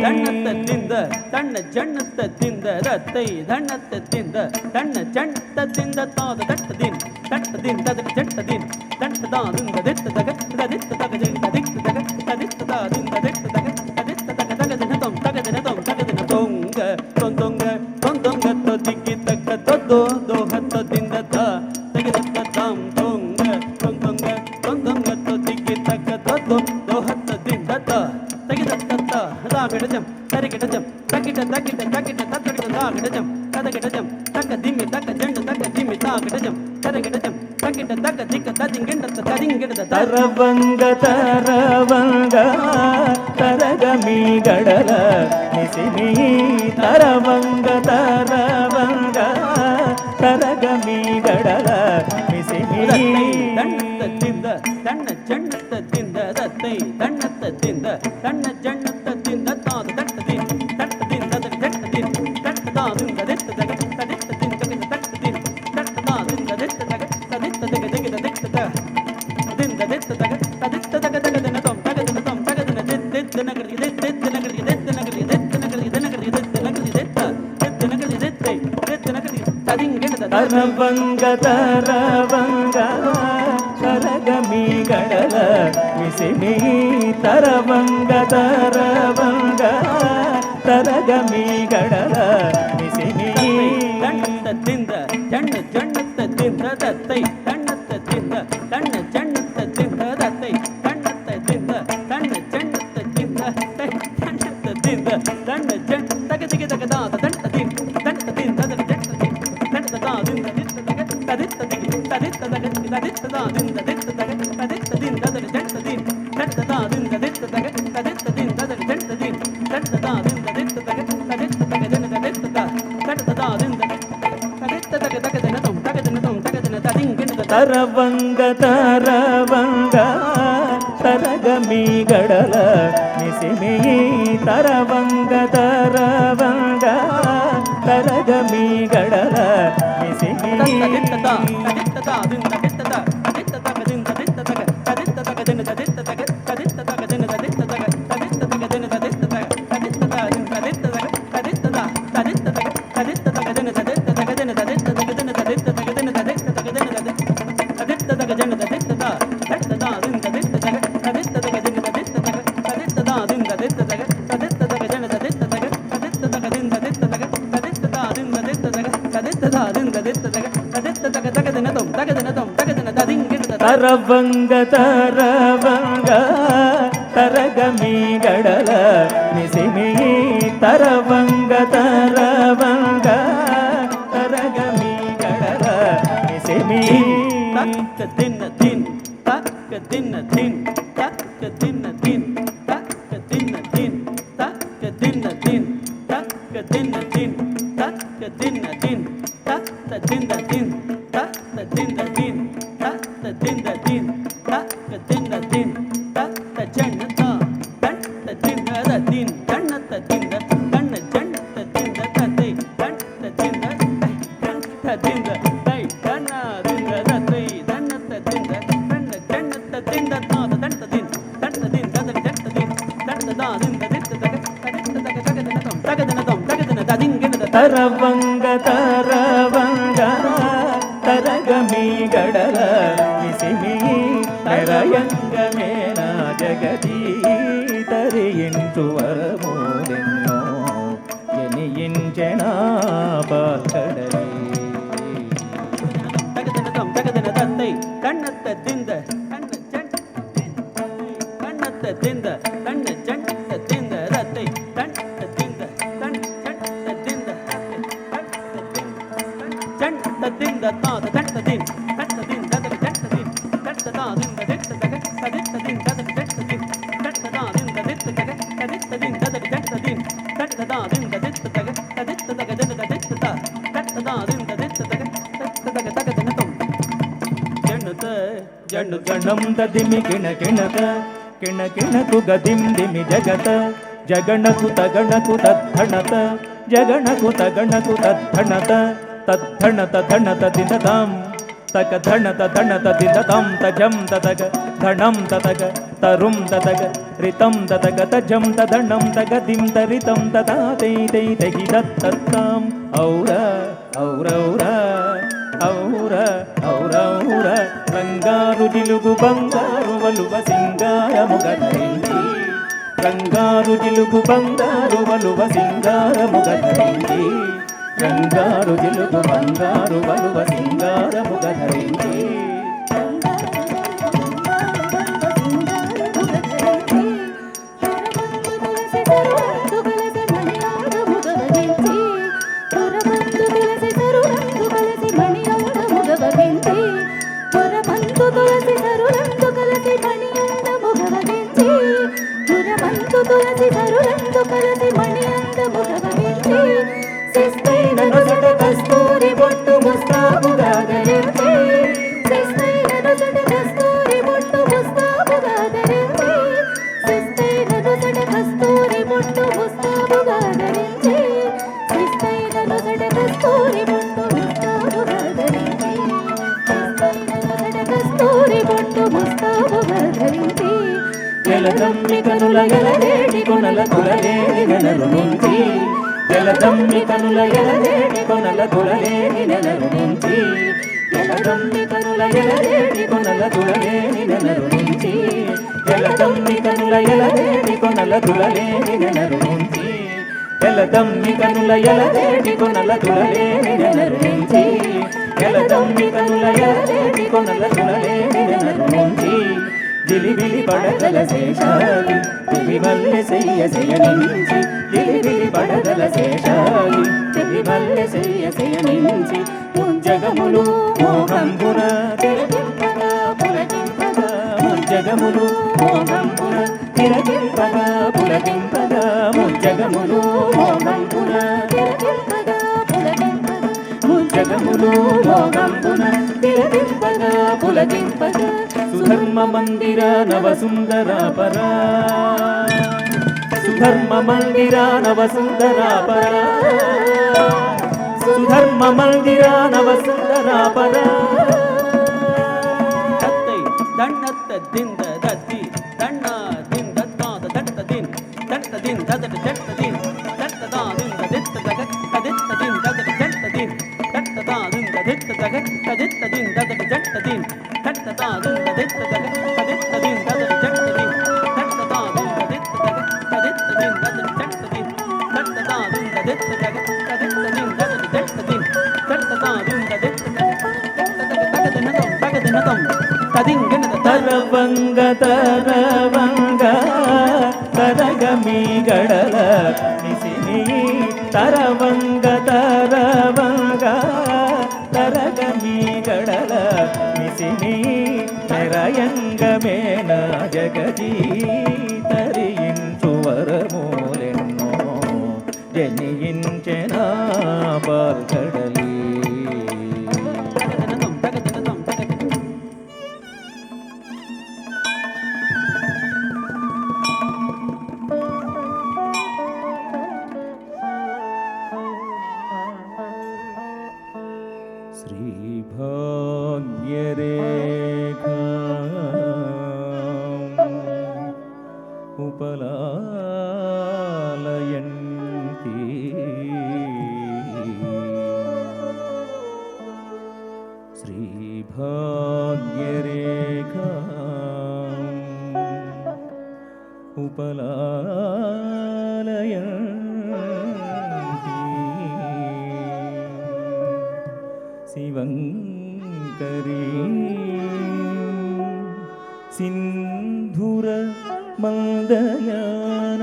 ದಂಡತ್ತದಿಂದ ತಣ್ಣ ಜಣ್ಣತ್ತದಿಂದ ರತ್ತೈ ದಂಡತ್ತದಿಂದ ತಣ್ಣ ಜಣ್ಣತ್ತದಿಂದ ತಾದ ದಟ್ಟದಿನ್ ದಟ್ಟದಿನ್ ತದ ಜಟ್ಟದಿನ್ ದಂಡದಾದಿಂದ ದಿತ್ತ ತಗ ತದಿತ್ತ ತಗ ದಿತ್ತ ತಗ ತದಿತ್ತದಿಂದ ದಿತ್ತ ತಗ ತದಿತ್ತ ತಗ ತಗದಿನ ತೊಂ ತಗದಿನ ತೊಂ ತಗದಿನ ತೊಂಗ ತೊಂದೊಂಗ ತೊಂದೊಂಗ ತೊದಿಕ್ಕಿ ತಕ್ಕ ತೊದ್ದೋ ದೋ ಹತ್ತದಿಂದ ತ ತೆಗೆದತ್ತ ತಾಂ ತೊಂಗ ತೊಂದೊಂಗ ತೊಂದೊಂಗ ತೊದಿಕ್ಕಿ ತಕ್ಕ ತೊದ್ದೋ ದೋ ಹತ್ತದಿಂದ ತ ತೆಗೆದತ್ತ ದಾಗಿಡಜಂ ತರಿಗಿಡಜಂ ತಗಿಡ ತಗಿಡ ತಗಿಡ ತತ್ತಗಿಡ ದಾಗಿಡಜಂ ತದಗಿಡಜಂ ತಕ್ಕ ದಿಮ್ಮಿ ತಕ್ಕ ಜಂಡು ತಕ್ಕ ದಿಮ್ಮಿ ತಾಗಿಡಜಂ ತರಗಿಡಜಂ ತಗಿಡ ತಕ್ಕ ದಿಕ್ಕ ತದಿಂಗಿಡ ತದಿಂಗಿಡದ ತರವಂಗ ತರವಂಗ ತರಗಮಿ ಗಡಲ ನಿಸಿನಿ ತರವಂಗ ತರವಂಗ ತರಗಮಿ ಗಡಲ ನಿಸಿನಿ ದಂಡತ್ತದಿಂದ ತಣ್ಣ ಜಣ್ಣತ್ತದಿಂದ ರತ್ತೈ ದಂಡತ್ತದಿಂದ ತಣ್ಣ ಜಣ್ಣತ್ತದಿಂದ ತಾದ ದಟ್ಟದಿನ್ ದಟ್ಟದಿಂದ ದಟ್ಟದಿನ್ ದಟ್ಟದಾದಿಂದ ದಿತ್ತ ತಗ ತದಿತ್ತದಿನ್ ತಗಿದ ದಟ್ಟದಿನ್ ದಟ್ಟದಾದಿಂದ ದಿತ್ತ ತಗ ತದಿತ್ತ ತಗ ತೆಗಿದ ದಿತ್ತ ತಗ ದಿಂದ ದಿತ್ತ ತಗ ತದಿತ್ತ ತಗ ತಗದಿನ ತೊಂ ತಗದಿನ ತೊಂ ತಗದಿನ ದಿತ್ತ ನಗರಿಗೆ ದಿತ್ತ ನಗರಿಗೆ ದಿತ್ತ ನಗರಿಗೆ ದಿತ್ತ ನಗರಿಗೆ ದಿನಗರಿಗೆ ದಿತ್ತ ನಗರಿಗೆ ದಿತ್ತ ದಿತ್ತ ನಗರಿಗೆ ದಿತ್ತೈ ದಿತ್ತ ನಗರಿಗೆ ತದಿಂಗಿಡದ ತರವಂಗ ತರವಂಗ ತರಗಮಿ ಗಡಲ ನಿಸಿನಿ ತರವಂಗ ತರವಂಗ ತರಗಮಿ ಗಡಲ ನಿಸಿನಿ ದಂಡತ್ತದಿಂದ ಜಣ್ಣ ಜಣ್ಣತ್ತದಿಂದ ತತ್ತೈ ದಂಡತ್ತದಿಂದ ತಣ್ಣ ಜಣ್ಣತ್ತದಿಂದ ತತ್ತೈ ದಂಡತ್ತದಿಂದ ತಣ್ಣ ಜಣ್ಣತ್ತದಿಂದ ತೈ ದಂಡತ್ತದಿಂದ ದಂಡ ಜಣ್ಣ ತಗದಿಗೆ ತಗದಾದ ದಂಡದಿನ್ ದಂಡದಿಂದ ದಂಡದಿನ್ ದಂಡದಾದಿಂದ ದಿತ್ತ ತಗ ತದಿತ್ತದಿಗೆ ತದಿತ್ತದಗ ತದಿತ್ತದಾದಿಂದ ದಿತ್ತ ತಗ ತದಿತ್ತದಿಂದ ದಂಡದಿನ್ ದಂಡದಾದಿಂದ ದಿತ್ತ ತಗ ತದಿತ್ತದಿಂದ ದಂಡದಿನ್ ದಂಡದಾದಿಂದ ದಿತ್ತ ತಗ ತದಿತ್ತ ತಗ ಜನದ ದಿತ್ತ ದಂಡದಾದಿಂದ ತದಿತ್ತ ತಗ ತಗದಿನ ತೊಂ ತಗದಿನ ತದಿಂಗಿಣದ ತರವಂಗ ತರವಂಗ ತರಗಮಿ ಗಡಲ ನಿಸಿನಿ ತರವಂಗ ತರವಂಗ ತರವಂಗ ತರವಂಗ ತರಗಮಿ ಗಡಲ ನಿಸಿಮಿ ತರವಂಗ ತರವಂಗ ತರಗಮಿ ಗಡಲ ನಿಸಿಮಿ ತಕ್ಕ ದಿನ ದಿನ್ ತಕ್ಕ ದಿನ ದಿನ್ ತಕ್ಕ ದಿನ ದಿನ್ ತಕ್ಕ ದಿನ ದಿನ್ ತಕ್ಕ ದಿನ ದಿನ್ ತಕ್ಕ ದಿನ ದಿನ್ ತಕ್ಕ ದಿನ ದಿನ್ ತಕ್ಕ ದಿನ ದಿನ್ ತಕ್ಕ ದಿನ ದಿನ್ ತಕ್ಕ ದಿನ ದಿನ್ ತಕ್ಕ ದಿನ ದಿನ್ ತಕ್ಕ ಜಣ್ಣತ ತಕ್ಕ ದಿನದ ದಿನ್ ಜಣ್ಣತ ದಿನ ಕಣ್ಣ ಜಣ್ಣತ ದಿನ ತೈ ಕಣ್ಣ ದಿನ ಕಣ್ಣ ದಿನ ತೈ ಕಣ್ಣ ದಿನದ ತೈ ದಣ್ಣತ ದಿನ ಕಣ್ಣ ಜಣ್ಣತ ದಿನ ತಾದ ದಂಡ ದಿನ್ ದಂಡ ದಿನ್ ದದ ಜಟ್ಟ ದಿನ್ ದಂಡ ದಾ ದಿನ ದಿತ್ತ ತಗ ತಗದನ ದಿಂಗಿನ ತರವಂಗ ತರವಂಗ ತರಗಮಿ ಗಡಲ ನಿಸಿಮಿ ತರಯಂಗ ಮೇಲ ಜಗದೀ ತರಿಯಿಂಚು ವರಮೂಲೆನ್ನೋ ಎನಿಯಿಂಚೆಣ ಬಾಕಡಲಿ ತಗದನ ತತ್ತೈ ಕಣ್ಣತ್ತ ದಿಂದ ಕಣ್ಣ ಜಂಟ ಕಣ್ಣತ್ತ ದಿಂದ ಕಣ್ಣ ಜಂಟ ದಿಂದ ರತ್ತೈ ಕಣ್ಣ ದಿಂದ ಕಣ್ಣ ಜಂಟ ದಿಂದ ಜಂಟ ದಿಂದ ತಾದ ಜಂಟ ದಿನ್ ಕಟ್ಟ ದಿನ್ ದದ ಜಂಟ ದಿನ್ ಕಟ್ಟ ದಾ ದಿಂದ ದಿತ್ತ ತಗ ಕದಿತ್ತ ದಿನ್ ದದ ಜಂಟ ದಿನ್ ಕಟ್ಟ ದಾ ದಿಂದ ದಿತ್ತ ತಗ ಕದಿತ್ತ ದಿನ್ ದದ ಜಂಟ ದಿನ್ ಕಟ್ಟ ದಾ ದಿಂದ ದಿತ್ತ ತಗ ಕದಿತ್ತ ತಗ ದಿನದ ದಿತ್ತ ತ ಕಟ್ಟ ದಾ ದಿಂದ ದಿತ್ತ ತಗ ಕಟ್ಟ ತಗ ತಗ ದಿನ ತುಂ ಜಣ್ಣತ ಜಣ್ಣು ಜಣ್ಣಂ ದಿಮಿ ಕಿಣ ಕಿಣಕ ಕಿಣ ಕಿಣಕು ಗದಿಂ ದಿಮಿ ಜಗತ ಜಗಣಕು ತಗಣಕು ತದ್ಧಣತ ಜಗಣಕು ತಗಣಕು ತದ್ಧಣತ ತದ್ಧಣತ ಧಣತ ದಿನತಾಂ ತಕ ಧಣತ ಧಣತ ದಿನತಾಂ ತಜಂ ತತಗ ಧಣಂ ತತಗ ತರುಂ ತತಗ ರಿತಂ ತತಗ ತಜಂ ತಧಣಂ ತಗ ದಿಂ ತರಿತಂ ತತಾ ತೈ ತೈ ತಗಿ ದತ್ತಾಂ ಔರ ಔರೌರ ಔರ ಔರೌರ ರಂಗಾರು ಜಿಲುಗು ಬಂಗಾರು ವಲುವ ಸಿಂಗಾರ ಮುಗಧೈಂದಿ ರಂಗಾರು ಜಿಲುಗು ಬಂಗಾರು ವಲುವ ಸಿಂಗಾರ ಮುಗಧೈಂದಿ ರಂಗಾರು ಜಿಲುಗು ಬಂಗಾರು ವಲುವ ಸಿಂಗಾರ ಮುಗಧೈಂದಿ ಕಸ್ತೂರಿ ಬೊಟ್ಟು ಮುಸ್ತಾಬುಗಾದರೆಂತೆ ಸಿಸ್ತೈನನು ಜಟ ಕಸ್ತೂರಿ ಬೊಟ್ಟು ಮುಸ್ತಾಬುಗಾದರೆಂತೆ ಸಿಸ್ತೈನನು ಜಟ ಕಸ್ತೂರಿ ಬೊಟ್ಟು ಮುಸ್ತಾಬುಗಾದರೆಂತೆ ಸಿಸ್ತೈನನು ಜಟ ಕಸ್ತೂರಿ ಬೊಟ್ಟು ಮುಸ್ತಾಬುಗಾದರೆಂತೆ ಸಿಸ್ತೈನನು ಜಟ ಕಸ್ತೂರಿ ಬೊಟ್ಟು ಮುಸ್ತಾಬುಗಾದರೆಂತೆ ఎలదమ్మి కనుల ఎలవేడి కొనల తులలేని నెలరు నుంచి ఎలదమ్మి కనుల ఎలవేడి కొనల తులలేని నెలరు నుంచి ఎలదమ్మి కనుల ఎలవేడి కొనల తులలేని నెలరు నుంచి ఎలదమ్మి కనుల ఎలవేడి కొనల తులలేని నెలరు నుంచి ఎలదమ్మి కనుల ఎలవేడి కొనల తులలేని నెలరు నుంచి ఎలదమ్మి కనుల ఎలవేడి కొనల తులలేని నెలరు నుంచి జిలిబిలి పడగల శేషాలి జిలిమల్లె సెయ్య సెయ్యనించి జిలిబిలి పడగల శేషాలి జిలిమల్లె సెయ్య సెయ్యనించి ముంజగములు మోహంపుర తిరగింపగా పులకింపగా ముంజగములు మోహంపుర తిరగింపగా పులకింపగా ముంజగములు మోహంపుర తిరగింపగా పులకింపగా ముంజగములు మోహంపుర తిరగింపగా పులకింపగా సుధర్మ మందిర నవ సుందరాపర సుధర్మ మందిర నవ సుందరాపర సుధర్మ మందిర నవ సుందరాపర ತತ್ತೈ ದಣ್ಣತ್ತ ದಿಂದ ದತ್ತಿ ದಣ್ಣ ದಿಂದ ತಾದ ದಟ್ಟ ದಿನ್ ದಟ್ಟ ದಿನ್ ದದಟ ಜಟ್ಟ ದಿನ್ ದಟ್ಟ ದಾ ದಿಂದ ದಿತ್ತ ತಗ ಕದಿತ್ತ ದಿನ್ ದದಟ ಜಟ್ಟ ದಿನ್ ದಟ್ಟ ದಾ ದಿಂದ ದಿತ್ತ ತಗ ಕದಿತ್ತ ದಿನ್ ದದಟ ಜಟ್ಟ ದಿನ್ ದಟ್ಟ ದಾ ದಿಂದ ದಿತ್ತ ತಗ ಕದಿತ್ತ ದಿನ್ ದದಟ ಜಟ್ಟ ದಿನ್ ದಟ್ಟ ದಾ ದಿಂದ ದಿತ್ತ ತಗ ಕದಿತ್ತ ದಿನ್ ದದಟ ಜಟ್ಟ ದಿನ್ ದಟ್ಟ ದಾ ದಿಂದ ದಿತ್ತ ತಗ ಕದಿತ್ತ ದಿನ್ ದದಟ ಜಟ್ಟ ದಿನ್ ದಟ್ಟ ದಾ ದಿಂದ ದಿತ್ತ ತಗ ತಗದಿನ ತಂ ತದಿಂಗನ ತರವಂಗ ತರವಂಗ ತರಗಮಿ ಗಡಲ ನಿಸಿನಿ ತರವಂಗ ತರವಂಗ ತರಗಮಿ ಗಡಲ నిసిని నిరయంగమేన జగదీ తరించు వరమూలెన్నో జనించెన పాల్కడలి శ్రీభాగ్యరేఖా ఉపలాలయంతి శ్రీభాగ్యరేఖా ఉపలాలయంతి శివంకరీ సింధుర మందయాన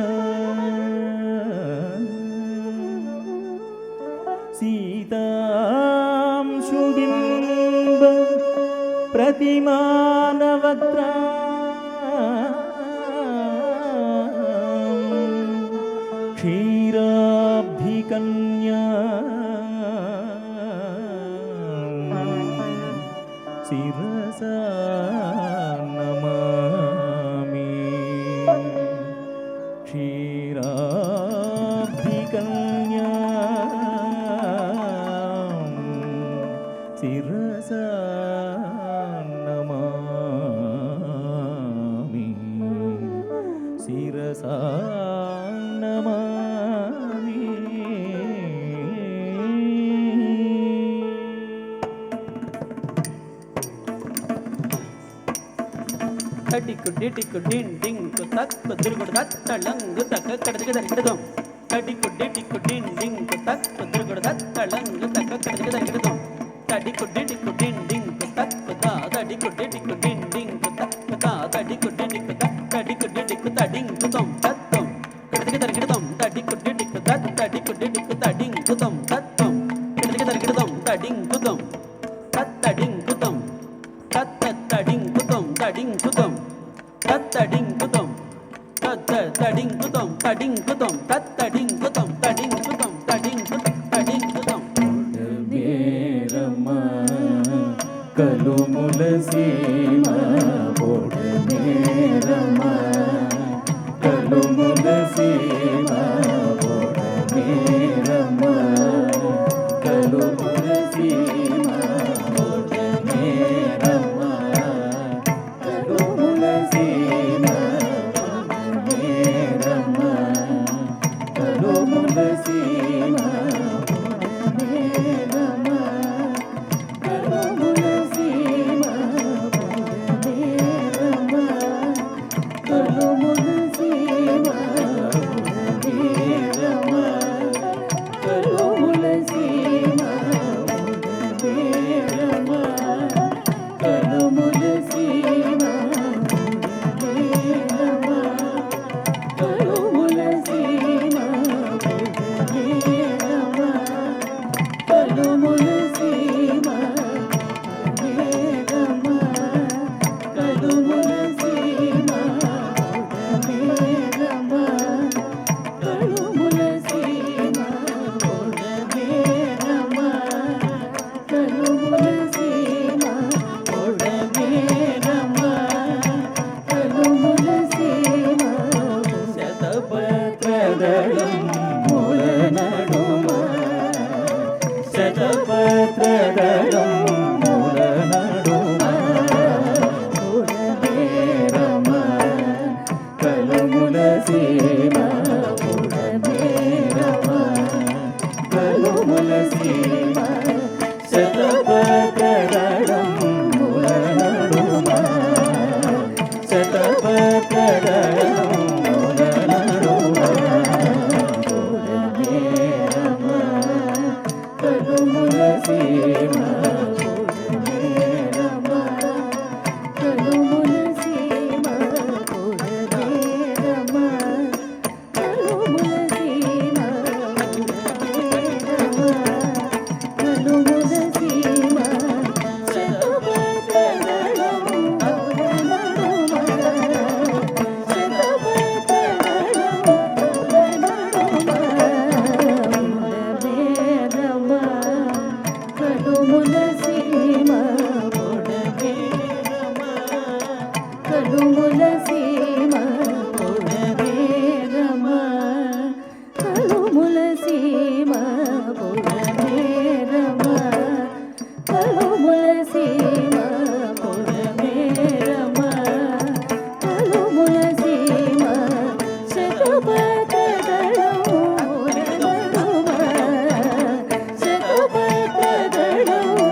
సీతాంశుబింబ ప్రతిమానవద్రా క్షీరాబ్ధికన్యా శిరసా నమామి క్షీరాబ్ధికన్యా శిరసా నమామి శిరసా నమామి. కడికు డిటికు డింగ్ డింగ్ తక్కు తిరుగుడు తట్టళంగు తక్క కడదిగ దరికిడదాం కడికు డిటికు డింగ్ డింగ్ తక్కు తిరుగుడు తట్టళంగు తక్క కడదిగ దరికిడదాం కడికు డిటికు డింగ్ డింగ్ తక్కు దాదడికు డిటికు డింగ్ డింగ్ తక్కు దాదడికు డిటికు తక్కడికు డిటికు తడింగుదాం తత్తం కడదిగ దరికిడదాం తడికు డిటికు తత్తడికు డిటికు తడింగుదాం తత్తం కడదిగ దరికిడదాం తడింగుదాం తత్తడింగుదాం తత్తడింగుదాం తడింగుదాం తత్తడింగుదాం తత్తడింగుదాం తడింగుదాం తత్తడింగుదాం తడింగుదాం తడింగుదాం తడింగుదాం మేరమ్మ కలుముల సీమ బోడమేరమ్మ కలుముల సీమ బోడమేరమ్మ కలుముల సీమ బోడమేరమ్మ కలుముల సీమ బోడమేరమ్మ కలుముల సీమ పొడవేరమ కలుముల సీమ పొడవేరమ కలుముల సీమ పొడవేరమ కలుముల సీమ శతపథదళము నడుమ శతపథదళము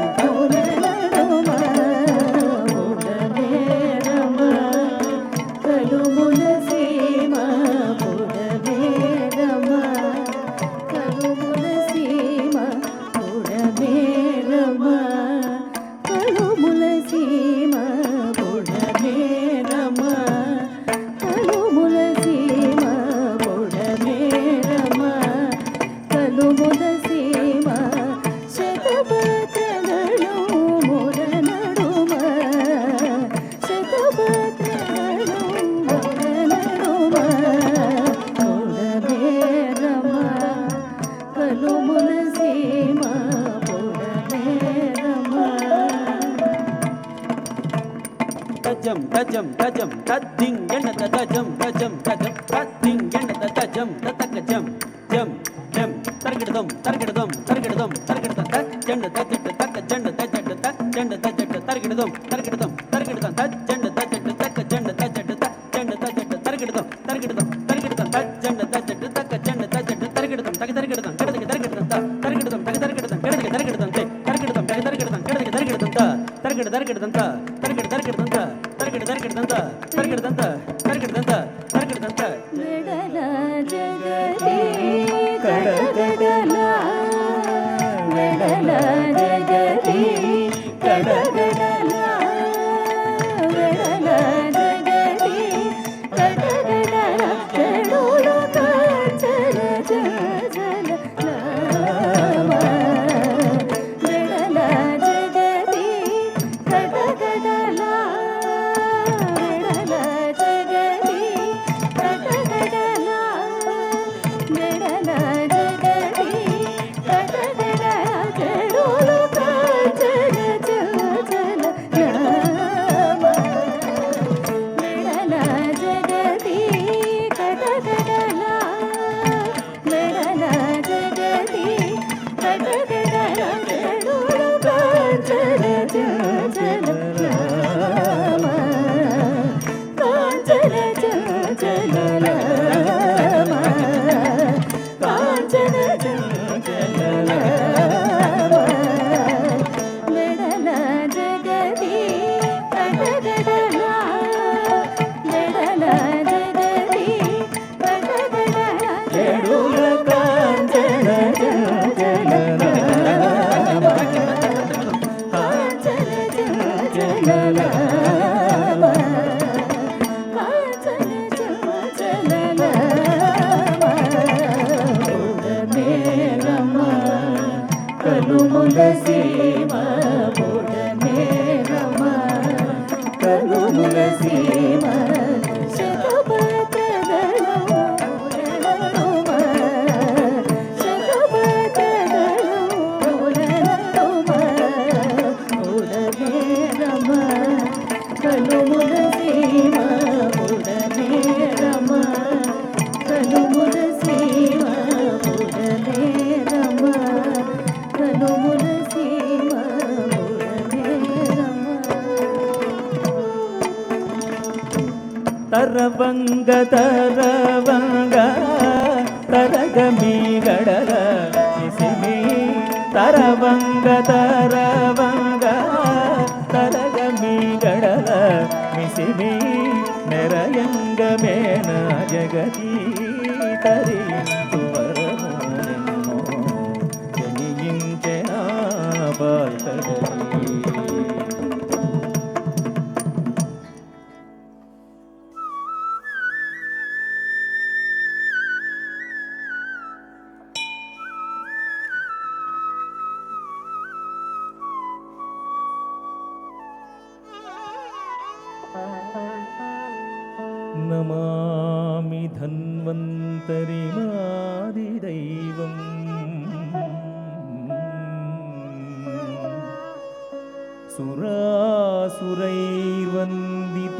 నడుమ పొడవేరమ కలుముల సీమ పొడవేరమ కలుముల సీమ పొడవేరమ కలుముల సీమ పొడవేరమ కలుముల సీమ పొడవేరమ కలుముల సీమ శతపథదళము నడుమ శతపథదళము నడుమ పొడవేరమ కలుముల సీమ పొడవేరమ తజం తజం తజం తద్దింగణ తజం తజం తజం తద్దింగణ తజం తతక జం జం జం తరగడదం తరగడదం తరగడదం తరగడదం తజండ తజట తక జండ తజట తజండ తజట తరగడదం తరగడదం తరగడదం తజండ తజట తక జండ తజట తజండ తజట తరగడదం తరగడదం తరగడదం తజండ తజట తక జండ తజట తరగడదం తగ తరగడదం కడదగ తరగడదం తరగడదం తగ తరగడదం కడదగ తరగడదం తరగడదం తగ తరగడదం కడదగ తరగడదం తరగడ తరగడదం తరగడ తరగడదం తరగడ తరగడదం తరగడదం తరగడదం తరగడదం వెడల జగతి కడగడల వెడల జగతి కడగడల వెడల జగతి కడగడల చెడులు కాచల జల నామ వెడల జగతి కడగడల వెడల జగతి కడగడల వెడల జగతి కడగడల చెడులు కాచల జల నామ వెడల జగతి కడగడల వెడల జగతి కడగడల చెడులు కాచల జల నామ కాంచన జల నామ కాంచన జల నామ వెడల జగతి కడగడల వెడల జగతి కడగడల చెడుల కాంచన జల నామ కాంచన జల నామ కాంచన జల నామ పొడవేరమ కలుముల సీమ పొడవేరమ కలుముల సీమ శతపథదళము నడుమ శతపథదళము నడుమ పొడవేరమ కలుముల సీమ పొడవేరమ కలుముల సీమ పొడవేరమ కలుముల సీమ పొడవేరమ తరవంగ తరవంగ తరగమి గడల సిసిమి తరవంగ తరవంగ తరగమి గడల మిసిమి నెరయంగమేన జగతి తరించు వరమునెన్నో జనించెనా బాల్కడలి నమామి ధన్వంతరిమాదిదైవం సురాసురైర్వందిత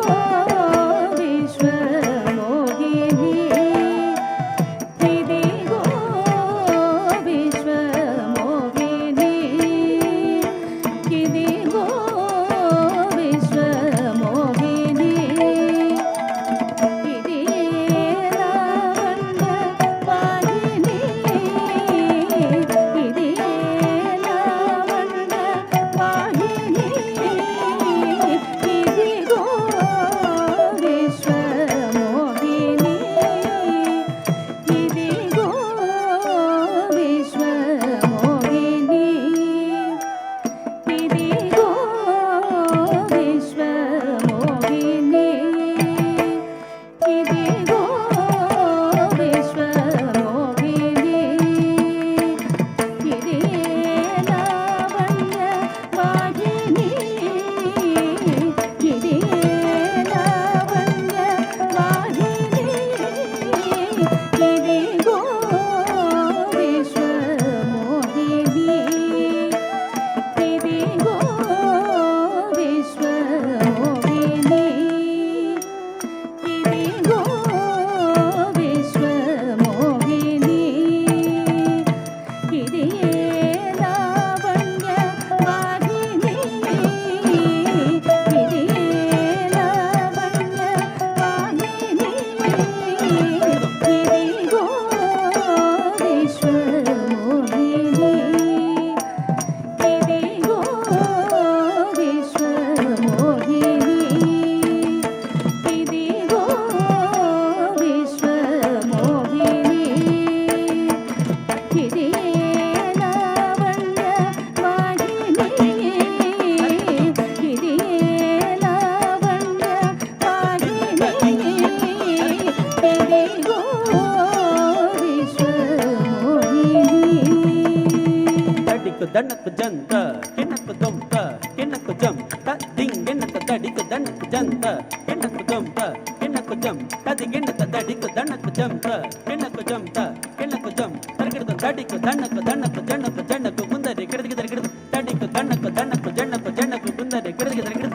జంత కిన్నకు దొంత కిన్నకు జం తదిం గిన్నక దడికు దనకు జంత కిన్నకు దొంత కిన్నకు జం తది గిన్నక దడికు దనకు జంత కిన్నకు జంత కిన్నకు జం తరగడ దడికు దనకు దనకు జనకు జనకు ముందరి కిడదికి దరగడ దడికు దనకు దనకు జనకు జనకు ముందరి కిడదికి దరగడ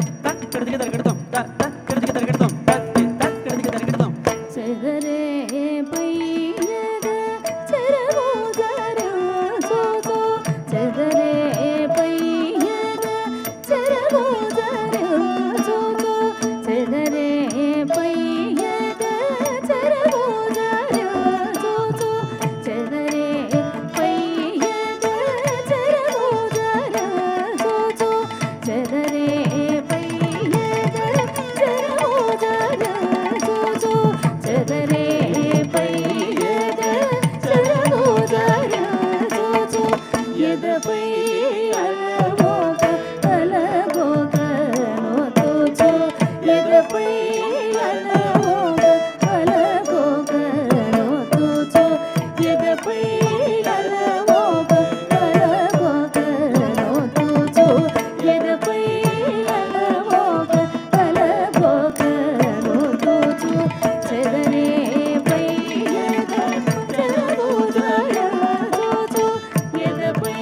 కిడదికి దరగడదం కిడదికి దరగడదం కిడదికి దరగడదం చెదరే పైయద చెరమోదర సోసో చెదరే పైయద చెరమోదర సోసో చెదరే పైయద చెరమోదర సోసో చెదరే పైయద చెరమోదర సోసో చెదరే పైయద చెరమోదర సోసో చెదరే పైయద చెరమోదర సోసో ఎదపై అలగోక అలగోక నోతోచో ఎదపై అలగోక అలగోక నోతోచో ఎదపై అలగోక అలగోక నోతోచో ఎదపై అలగోక అలగోక నోతోచో చెదరే పైయద చెరమోదర సోసో ఎదపై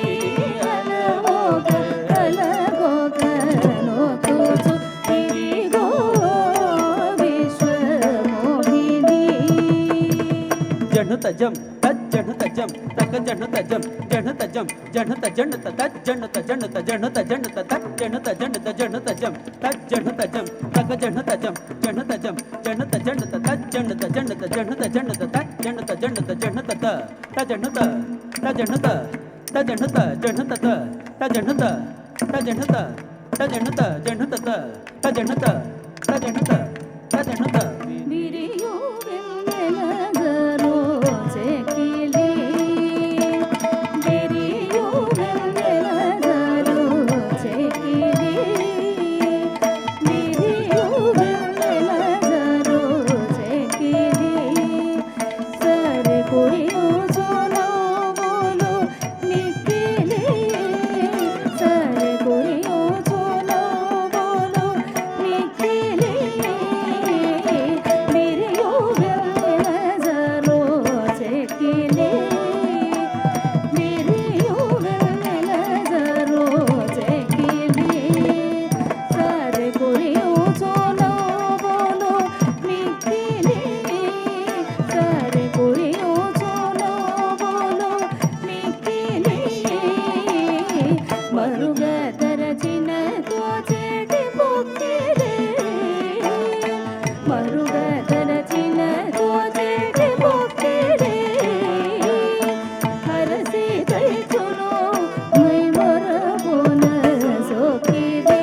అలగోక అలగోక నోతోచో ఇదిగో విశ్వమోహిని జణుత జం తజ్జణుత జం తక జణుత జం జణుత జం జణుత జణుత తజ్జణుత జణుత జణుత జణుత తజ్జణుత జణుత జణుత జం తజ్జణుత జం తక జణుత జం జణుత జం జణుత జణుత తజ్జణుత జణుత జణుత జణుత తజ్జణుత జణుత జణుత త తజణుత తజణుత తజణుత జణుత త తజణుత తజణుత తజణుత జణుత త తజణుత తజణుత తజణుత విరియు వెన్నెలగరో చెకిలి విరియు వెన్నెలగరో చెకిలి విరియు వెన్నెలగరో చెకిలి సరే కురియు జోలో బోలో నికిలి సరే కురియు జోలో బోలో నికిలి విరియు వెన్నెలగరో చెకిలి విరియు వెన్నెలగరో చెకిలి సరే కురియు జోలో బోలో నికిలి సరే కురియు జోలో బోలో నికిలి మరుగ తరచిన తోచెటి పొక్కిరే మరుగ తరచిన తోచెటి పొక్కిరే హరసి దైచును మై మరబోన సోకిరి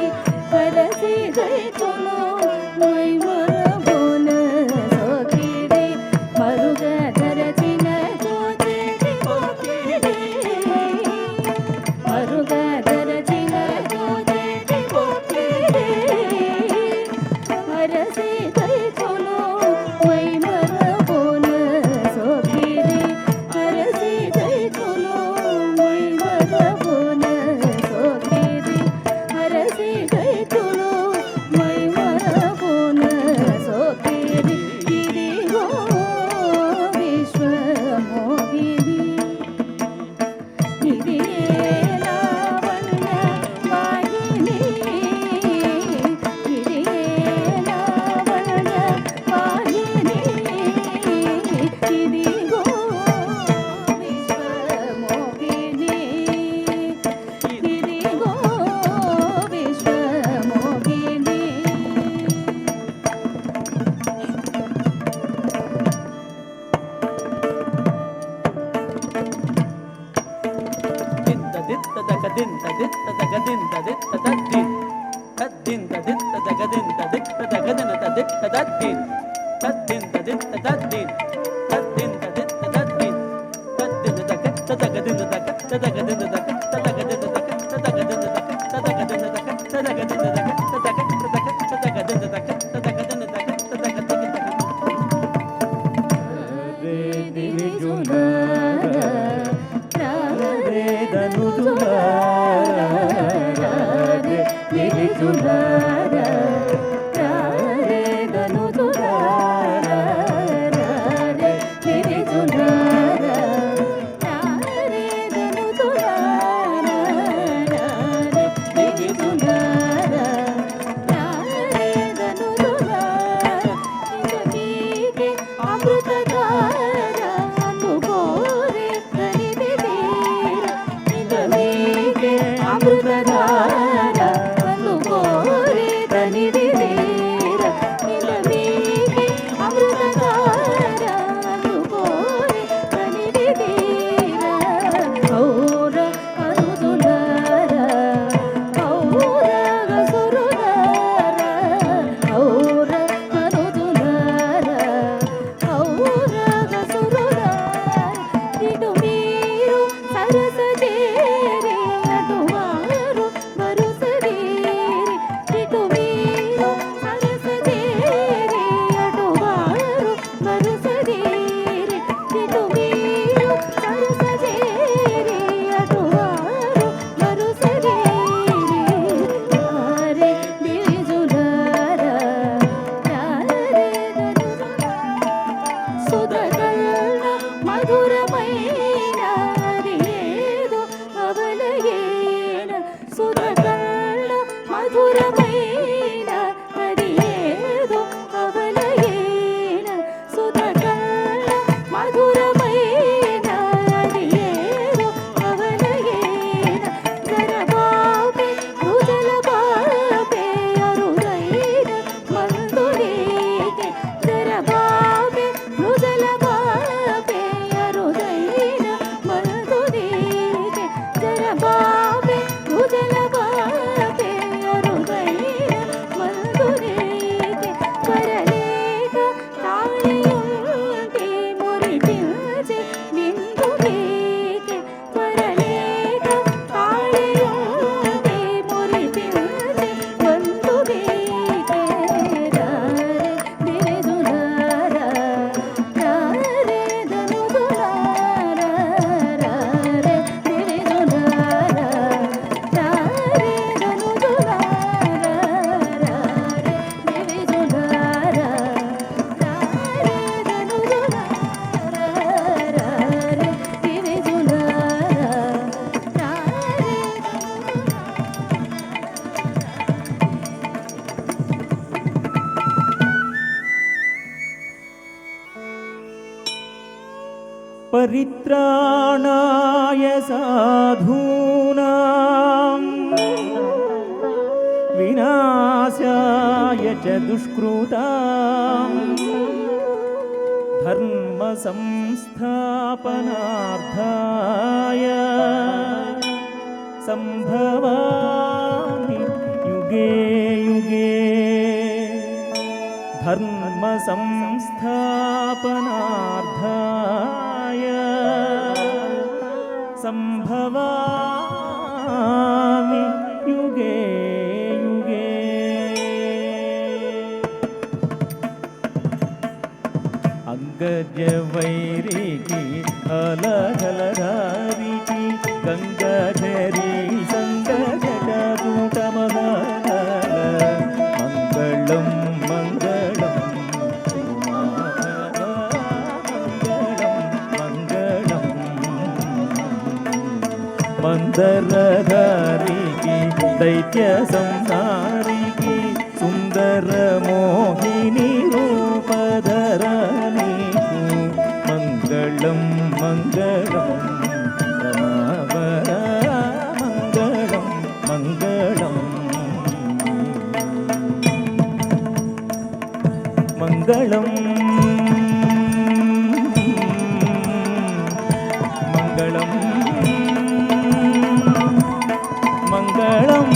హరసి దైచును మై మరబోన సోకిరి మరుగ తరచిన తోచెటి పొక్కిరే మరుగ తరచిన తోచెటి పొక్కిరే హరసి దైచును మై మరబోన సోకిరి హరసి దైచును మై మరబోన సోకిరి హరసి దైచును మై మరబోన సోకిరి ఇదిగో విశ్వమోహిని ఇది లావణ్య వాహిని ఇది లావణ్య వాహిని ఇదిగో విశ్వమోహిని ఇదిగో విశ్వమోహిని దిత్త దిత్త దగ దింత దిత్త దగ దింత దిత్త దద్దిన్ తద్దింత దిత్త దగ దింత దిత్త దగ దినత దిత్త దద్దిన్ తద్దింత దిత్త దద్దిన్ తద్దింత దిత్త దద్దిన్ తద్దిన దగ తదగ దిన దగ తదగ దిన దగ తదగ దిన దగ తదగ దిన దగ తదగ దిన దగ తదగ దిన దగ తదగ తదగ తదగ దిన దగ తదగ దిన దగ తదగ దిన దగ దివిజులార వేదనుజులార परित्राणाय साधूनां विनाशाय च दुष्कृतां धर्मसंस्थापनार्थाय सम्भवामि युगे युगे धर्मसंस्थापनार्थाय सम्भवामि युगे युगे अग्गजवैरिकी अलगलधारिकी गंगाधरी संगजटूटमहाल मंगलम मंगलम मंगलम मंदरधारिकी दैत्य संहारिकी सुंदर मोहिनी रूपधरणी मंगलम मंगलम रमावर मंगलम मंगलम मंगलम मंगलम मंगलम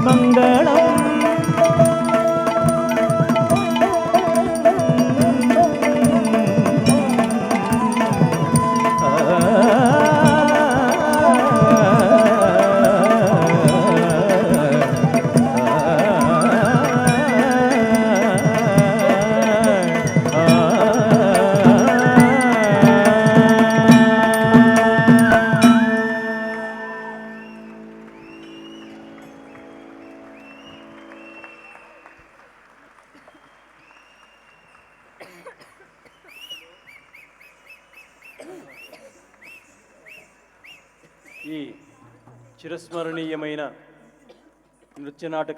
मंगलम ఈ చిరస్మరణీయమైన నృత్య నాటక